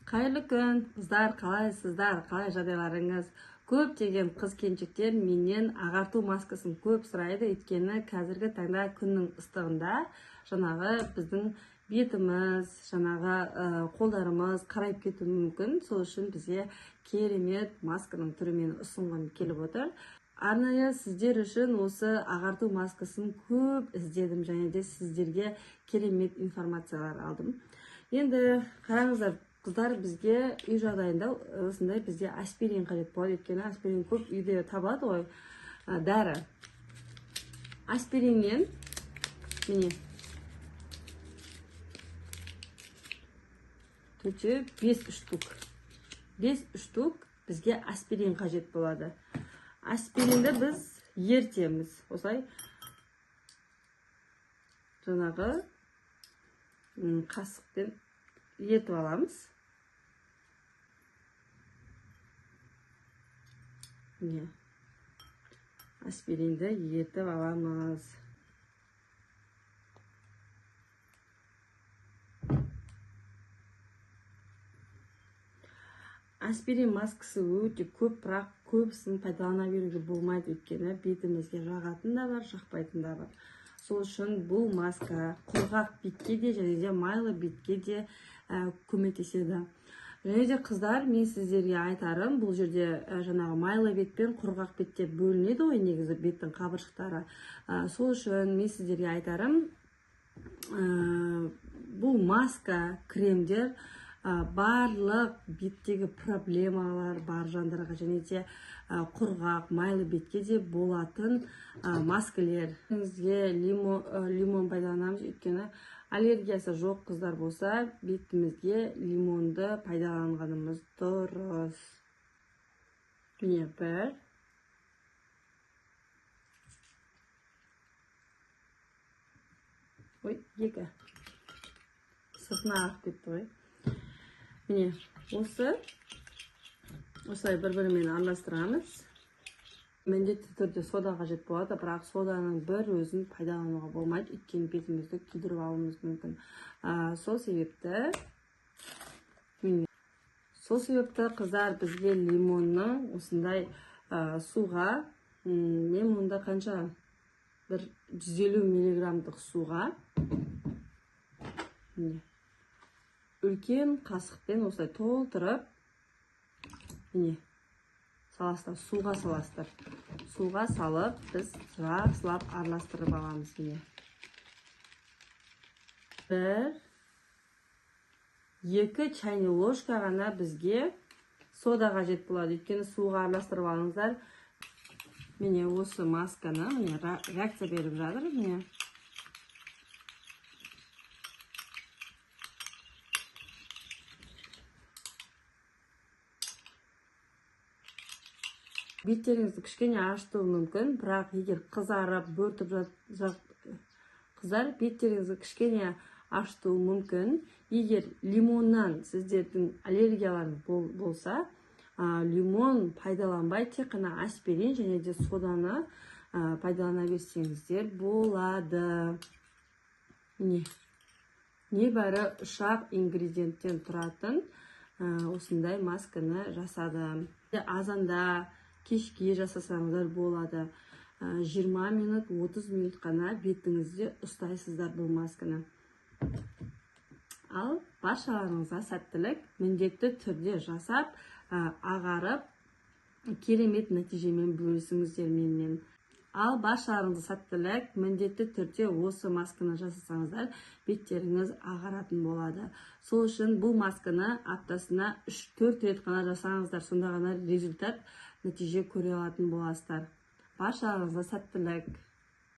Қайырлы күн, қыздар, қалайсыздар, қалай жағдайларыңыз? Көптеген қыз-келіншектер менен ағарту маскасын көп сұрайды, өйткені қазіргі таңда күннің ыстығында жаңағы біздің бетіміз, жаңағы қолдарымыз қарайып кетуі мүмкін. Сол үшін бізге керемет масканың түрімен ұсынғым келіп отыр. Арнайы сіздер үшін осы ағарту маскасын көп іздедім, және де сіздерге керемет информациялар алдым. Енді қараңыздар, қыздар, бізге үй жағдайында осындай бізде аспирин қажет болады, өйткені аспирин көп үйде табылады ғой, дәрі. Аспириннен міне 5 штук. 5 штук бізге аспирин қажет болады. Аспиринді біз ертеміз. Осылай жаңағы қасықпен ертіп аламыз. Аспиринді ертіп аламыз. Аспирин маскасы өте көп, бірақ көбісін пайдалана беруге болмайды, өйткені бетімізге жағатын да бар, жақпайтын да бар. Сол үшін бұл маска құрғақ бетке де және де майлы бетке де көмектеседі. Және де қыздар, мен сіздерге айтарым, бұл жерде жаңағы майлы бет пен құрғақ бетте бөлінеді ғой, негізі беттің қабыршықтары. Сол үшін мен сіздерге айтарым, бұл маска, кремдер барлық беттегі проблемалар бар жандарға және де құрғақ майлы бетке де болатын маскалер. Бетімізге лимон пайдаланамыз, өйткені аллергиясы жоқ қыздар болса, бетімізге лимонды пайдаланғанымыз дұрыс. Міне 1, 2. Сыртына ағып кетті ғой. Міне, осылай бір-бірімен араластырамыз. Міндетті түрде сода қажет болады, бірақ соданың бір өзін пайдалануға болмайды, өйткені бетімізді күйдіріп алуымыз мүмкін. Сол себепті қыздар, бізге лимонны осындай суға, мен мұнда қанша? 150 миллиграммдық суға үлкен қасықпен осылай толтырып, саластыр, суға саластыр. Суға салып, біз сылап араластырып аламыз. 1-2 чайный ложка ғана бізге сода қажет болады, өйткені суға араластырып алыңыздар. Міне осы масканы реакция беріп жатыр. Беттеріңізді кішкене ашытуы мүмкін, бірақ егер қызарып, бөртіп қыздар, беттеріңізді кішкене ашытуы мүмкін. Егер лимоннан сіздердің аллергияларыңыз болса, лимон пайдаланбай, тек қана аспирин және де соданы пайдалана берсеңіздер болады. Небәрі 3 ингредиенттен тұратын осындай масканы жасадым. Азанда кешке жасасаңыздар болады. 20 минут, 30 минут қана бетіңізде ұстайсыздар бұл масканы. Ал баршаларыңызға сәттілік, міндетті түрде жасап, ағарып, керемет нәтижемен бөлісіңіздер менімен. Ал баршаларыңызға сәттілік, міндетті түрде осы масканы жасасаңыздар, беттеріңіз ағаратын болады. Сол үшін бұл масканы аптасына 3-4 рет қана жасаңыздар, сонда ғана результат, нәтиже көре алатын боласыздар. Баршаларыңызға сәттілік.